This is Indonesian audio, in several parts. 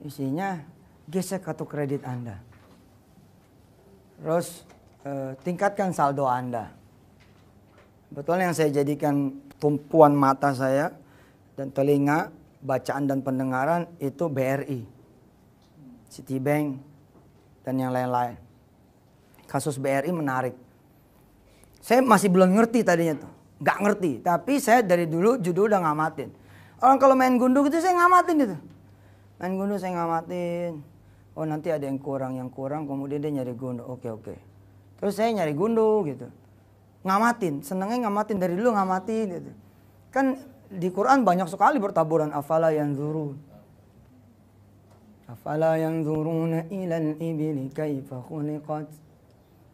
Isinya gesek kartu kredit Anda. Terus tingkatkan saldo Anda. Betul yang saya jadikan tumpuan mata saya dan telinga, bacaan dan pendengaran itu BRI, Citibank, dan yang lain-lain. Kasus BRI menarik. Saya masih belum ngerti tadinya tuh. Nggak ngerti. Tapi saya dari dulu judul udah ngamatin. Orang kalau main gundu gitu saya ngamatin gitu. Main gundu saya ngamatin. Oh nanti ada yang kurang, kemudian dia nyari gundu. Oke. Terus saya nyari gundu gitu. Ngamatin, senengnya ngamatin dari dulu ngamatin gitu. Kan di Quran banyak sekali bertaburan. Afala yanzurun. Afala yanzuruna ilal ibili kaifa khuliqat.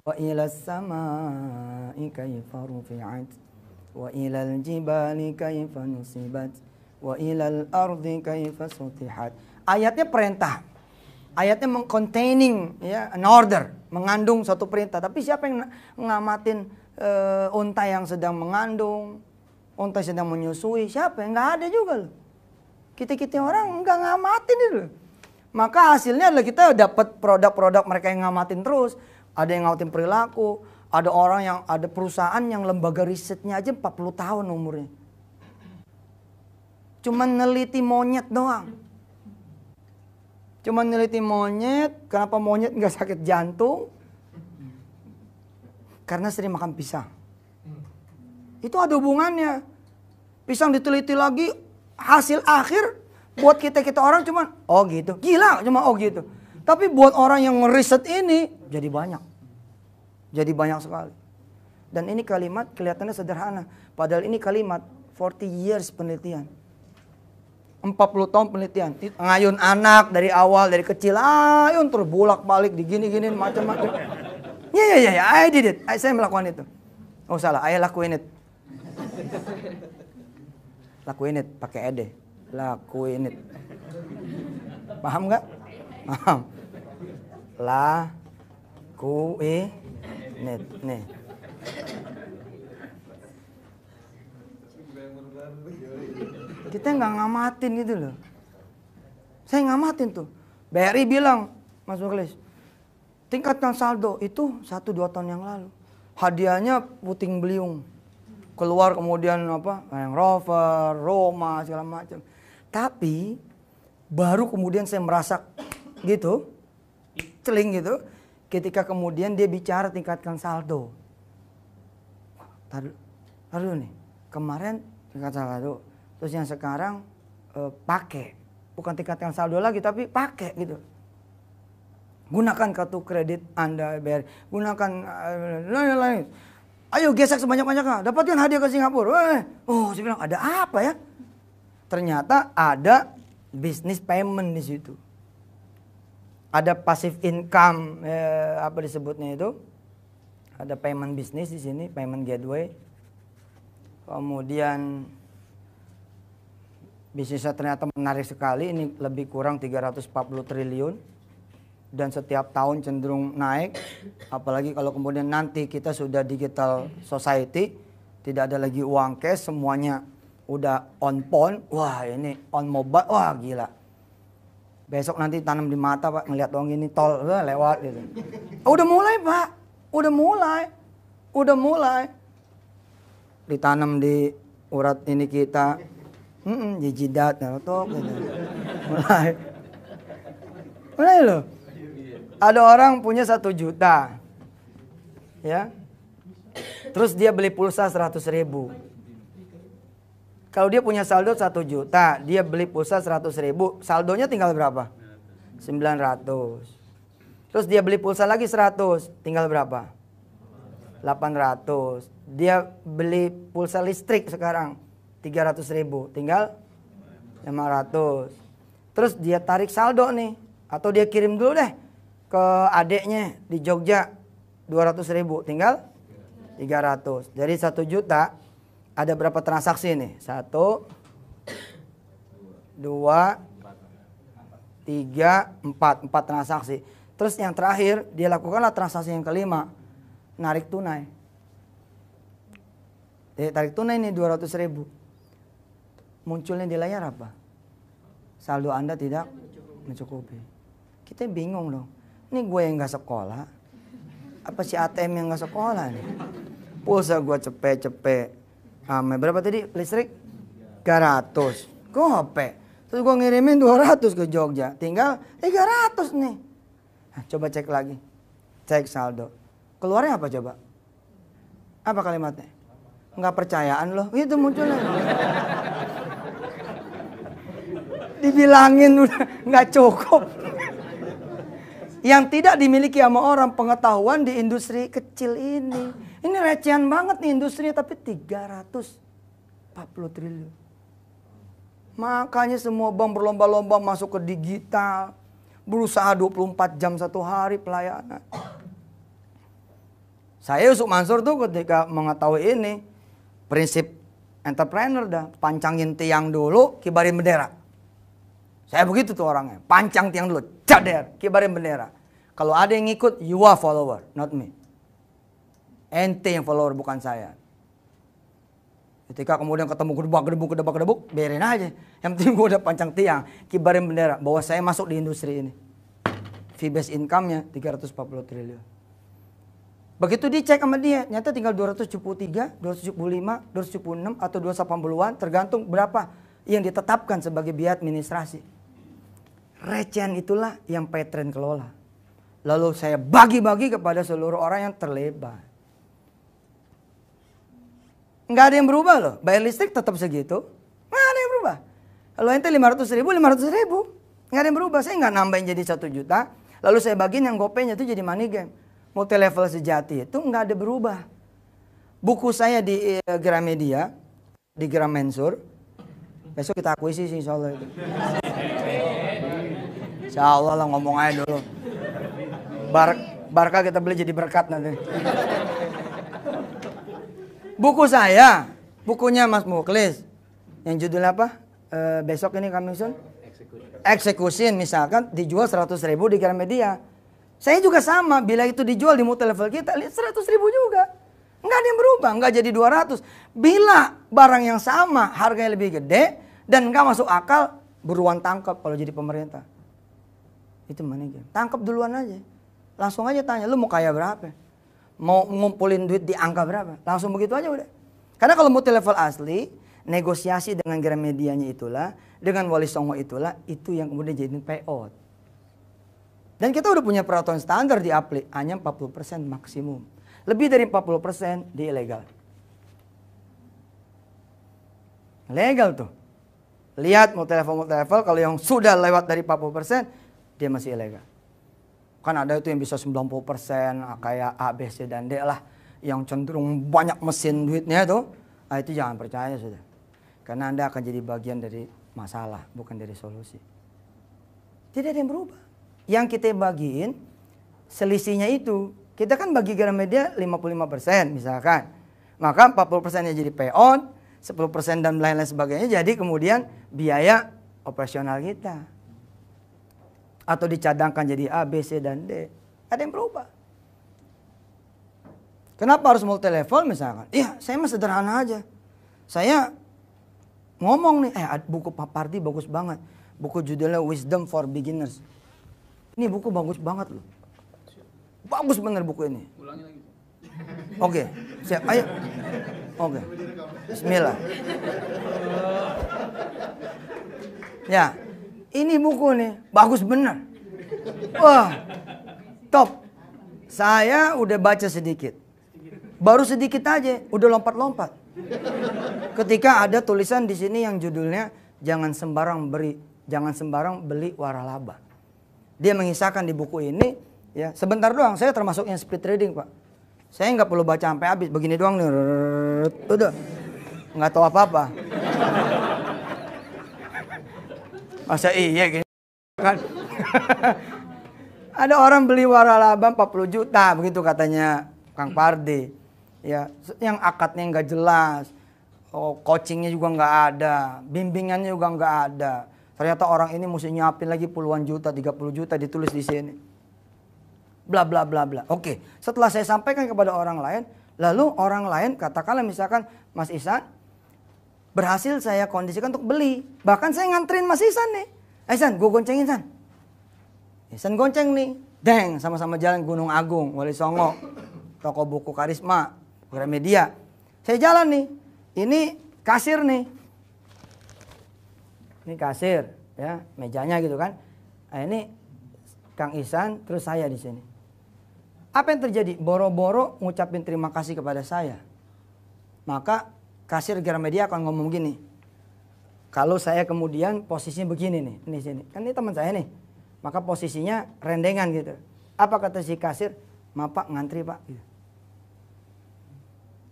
Wa ilal samai kaifa rufi'at. Wa ilal jibali kaifa nusibat. Wa ilal ardi kaifa sutihat. Ayatnya perintah. Ayatnya containing ya, an order, mengandung suatu perintah. Tapi siapa yang ngamatin unta yang sedang mengandung, unta sedang menyusui? Siapa? Nggak ada juga loh. Kita orang nggak ngamatin itu. Maka hasilnya adalah kita dapat produk-produk mereka yang ngamatin terus. Ada yang ngamatin perilaku, ada perusahaan yang lembaga risetnya aja 40 tahun umurnya. Cuman neliti monyet doang. Cuman neliti monyet, kenapa monyet nggak sakit jantung? Karena sering makan pisang. Itu ada hubungannya. Pisang diteliti lagi, hasil akhir buat kita orang cuman, oh gitu. Gila, cuma oh gitu. Tapi buat orang yang ngeriset ini, jadi banyak. Jadi banyak sekali. Dan ini kalimat kelihatannya sederhana. Padahal ini kalimat 40 years penelitian. 40 tahun penelitian. Ngayun anak dari awal, dari kecil. Ayun terus bolak-balik digini-gini macam-macam. Ya, I did it. Saya melakukan itu. Oh salah, I lakuin it. Lakuin it, pakai ed. Lakuin it. Paham nggak? Paham. Lakuin it. Nih. Kita nggak ngamatin gitu loh. Saya ngamatin tuh. BRI bilang, Mas Mukhlis, tingkatkan saldo itu 1-2 tahun yang lalu. Hadiahnya puting beliung. Keluar kemudian apa? Yang Rover, Roma, segala macam. Tapi baru kemudian saya merasa gitu, celing gitu, ketika kemudian dia bicara tingkatkan saldo. Taruh nih, kemarin tingkatkan saldo. Terus yang sekarang pakai, bukan tingkatkan saldo lagi tapi pakai gitu. Gunakan kartu kredit Anda, BRI. Gunakan lain-lain. Ayo gesek sebanyak-banyaknya. Dapatkan hadiah ke Singapura. Oh, saya bilang ada apa ya? Ternyata ada bisnis payment di situ. Ada passive income, apa disebutnya itu? Ada payment bisnis di sini, payment gateway. Kemudian bisnisnya ternyata menarik sekali, ini lebih kurang 340 triliun dan setiap tahun cenderung naik. Apalagi kalau kemudian nanti kita sudah digital society, tidak ada lagi uang cash, semuanya udah on phone. Wah ini on mobile, wah gila. Besok nanti tanam di mata Pak, ngeliat uang ini tol lewat gitu. Udah mulai Pak, udah mulai. Ditanam di urat ini kita. Di jidat, gitu. Mulai loh. Ada orang punya 1 juta, ya. Terus dia beli pulsa 100.000. Kalau dia punya saldo 1 juta, dia beli pulsa 100.000, saldonya tinggal berapa? 900. Terus dia beli pulsa lagi 100, tinggal berapa? 800. Dia beli pulsa listrik sekarang 300.000, tinggal 500. Terus dia tarik saldo nih, atau dia kirim dulu deh ke adeknya di Jogja 200.000, tinggal 300. Jadi 1 juta ada berapa transaksi nih? 1, 2, 3, 4 transaksi. Terus yang terakhir dia lakukanlah transaksi yang kelima, narik tunai. Tarik tunai nih 200.000. Munculnya di layar apa? Saldo Anda tidak mencukupi. Kita bingung dong. Ini gue yang gak sekolah, apa si ATM yang gak sekolah nih? Pulsa gue cepet-cepet. Berapa tadi listrik? 300. Gope. Terus gue ngirimin 200 ke Jogja. Tinggal 300 nih. Nah, coba cek lagi. Cek saldo. Keluarnya apa coba? Apa kalimatnya? Nggak percayaan loh. Itu munculnya. Dibilangin udah nggak cukup. Yang tidak dimiliki sama orang pengetahuan di industri kecil ini. Ini recehan banget nih industrinya, tapi 340 triliun. Makanya semua bank berlomba-lomba masuk ke digital. Berusaha 24 jam satu hari pelayanan. Saya Yusuf Mansur tuh ketika mengetahui ini, prinsip entrepreneur dah, pancangin tiang dulu, kibarin bendera. Saya begitu tuh orangnya, pancang tiang dulu, cader, kibarin bendera. Kalau ada yang ngikut, you are follower, not me. Ente yang follower, bukan saya. Ketika kemudian ketemu gedebuk, biarin aja. Yang penting gue udah pancang tiang, kibarin bendera, bahwa saya masuk di industri ini. Fee based income-nya 340 triliun. Begitu dicek sama dia, nyata tinggal 273, 275, 276 atau 280-an, tergantung berapa yang ditetapkan sebagai biaya administrasi. Recehan itulah yang Petren kelola. Lalu saya bagi-bagi kepada seluruh orang yang terlibat. Nggak ada yang berubah loh. Bayar listrik tetap segitu. Nggak ada yang berubah. Kalau ente 500 ribu, 500 ribu. Nggak ada yang berubah. Saya nggak nambahin jadi 1 juta. Lalu saya bagiin yang gopenya itu jadi money game. Multi level sejati itu nggak ada berubah. Buku saya di Gramedia, di Gramensur. Besok kita akuisisi insya Allah itu. Insya Allah lah, ngomong aja dulu. Barca kita beli jadi berkat nanti. Buku saya, bukunya Mas Muklis, yang judulnya apa? Besok ini coming soon. Execution misalkan dijual 100 ribu di Gramedia. Saya juga sama, bila itu dijual di multi level kita, lihat 100 ribu juga. Nggak ada yang berubah, nggak jadi 200. Bila barang yang sama, harganya lebih gede, dan nggak masuk akal, buruan tangkap kalau jadi pemerintah. Itu money game. Tangkap duluan aja. Langsung aja tanya, lu mau kaya berapa? Mau ngumpulin duit di angka berapa? Langsung begitu aja udah. Karena kalau multi level asli, negosiasi dengan Gramedianya itulah, dengan Wali Songo itulah, itu yang kemudian jadi payout. Dan kita udah punya peraturan standar di Apli, hanya 40% maksimum. Lebih dari 40% di ilegal. Legal tuh. Lihat multi level, kalau yang sudah lewat dari 40%, dia masih ilegal. Kan ada itu yang bisa 90%, kayak A, B, C, dan D lah. Yang cenderung banyak mesin duitnya tuh. Nah, itu jangan percaya sudah. Karena Anda akan jadi bagian dari masalah, bukan dari solusi. Tidak ada yang berubah. Yang kita bagiin, selisihnya itu. Kita kan bagi Gramedia 55% misalkan. Maka 40%-nya jadi payout, 10% dan lain-lain sebagainya jadi kemudian biaya operasional kita. Atau dicadangkan jadi A, B, C, dan D. Ada yang berubah. Kenapa harus multi level misalkan? Iya, saya mah sederhana aja. Saya ngomong nih, buku Pak Pardi bagus banget. Buku judulnya Wisdom for Beginners. Ini buku bagus banget loh. Bagus bener buku ini. Ulangi lagi. Oke, siap. Ayo. Oke. Bismillah. Ya, ini buku nih bagus bener. Wah, top. Saya udah baca sedikit. Baru sedikit aja, udah lompat-lompat. Ketika ada tulisan di sini yang judulnya jangan sembarang beli waralaba. Dia mengisahkan di buku ini, ya sebentar doang. Saya termasuk yang speed reading, Pak. Saya nggak perlu baca sampai habis, begini doang nih, udah nggak tahu apa-apa. Masa iya gini kan? Ada orang beli waralaba 40 juta, begitu katanya Kang Pardi. Ya, yang akadnya nggak jelas, coachingnya juga nggak ada, bimbingannya juga nggak ada. Ternyata orang ini mesti nyiapin lagi puluhan juta, 30 juta ditulis di sini. Bla bla bla bla. Oke, setelah saya sampaikan kepada orang lain, lalu orang lain katakanlah misalkan Mas Ihsan berhasil saya kondisikan untuk beli. Bahkan saya nganterin Mas Ihsan nih. Ihsan, gue goncengin San. Ihsan gonceng nih. Deng, sama-sama jalan Gunung Agung, Wali Songo, toko buku Karisma, Gramedia. Saya jalan nih. Ini kasir nih. Ini kasir, ya, mejanya gitu kan. Nah, ini Kang Ihsan, terus saya di sini. Apa yang terjadi? Boro-boro ngucapin terima kasih kepada saya. Maka kasir Gramedia akan ngomong gini. Kalau saya kemudian posisinya begini nih, ini sini. Kan ini teman saya nih. Maka posisinya rendengan gitu. Apa kata si kasir? Maaf Pak, ngantri Pak. Gitu.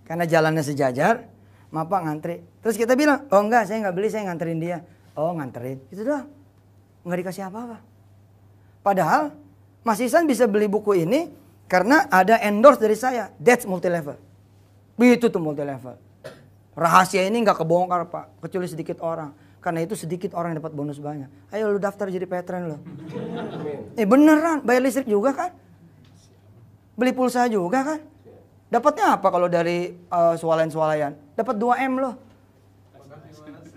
Karena jalannya sejajar, maaf Pak, ngantri. Terus kita bilang, oh enggak, saya nggak beli, saya nganterin dia. Oh nganterin, itu doang. Nggak dikasih apa-apa. Padahal Mas Ihsan bisa beli buku ini karena ada endorse dari saya. That's multi level. Begitu tuh multi level. Rahasia ini nggak kebongkar Pak, kecuali sedikit orang. Karena itu sedikit orang yang dapat bonus banyak. Ayo lu daftar jadi patron lo. Beneran, bayar listrik juga kan? Beli pulsa juga kan? Dapatnya apa kalau dari swalayan-swalayan? Dapat 2M loh.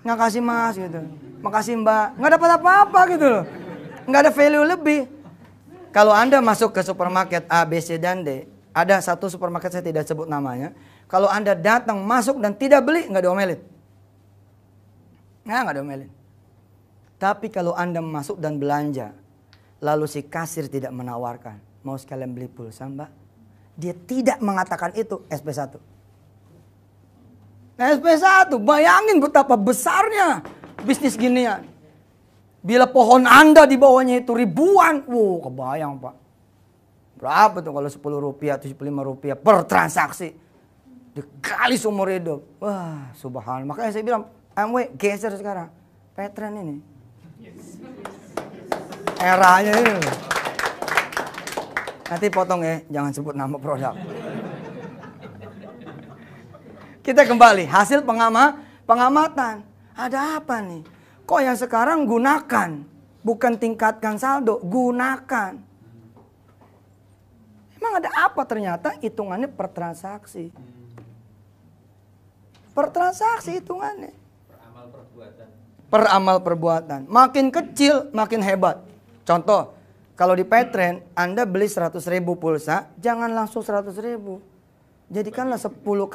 Nggak kasih mas gitu. Makasih mbak. Nggak dapat apa-apa gitu loh. Nggak ada value lebih. Kalau Anda masuk ke supermarket A, B, C, dan D. Ada satu supermarket saya tidak sebut namanya. Kalau Anda datang, masuk dan tidak beli, nggak diomelin. Nggak diomelin. Tapi kalau Anda masuk dan belanja, lalu si kasir tidak menawarkan, mau sekalian beli pulsa mbak? Dia tidak mengatakan itu SP1. Nah, SP1, bayangin betapa besarnya bisnis ginian. Bila pohon Anda di bawahnya itu ribuan, kebayang Pak. Berapa tuh kalau 10 rupiah, 75 rupiah per transaksi. Dikali seumur hidup. Wah, subhanallah. Makanya saya bilang, MW geser sekarang. Patron ini. Eranya ini. Nanti potong ya, jangan sebut nama produk. Kita kembali, hasil pengamatan. Ada apa nih? Kok yang sekarang gunakan, bukan tingkatkan saldo, gunakan. Emang ada apa ternyata hitungannya per transaksi. Per transaksi hitungannya. Per amal perbuatan. Makin kecil makin hebat. Contoh, kalau di Petren Anda beli 100.000 pulsa, jangan langsung 100.000. Jadikanlah 10 kali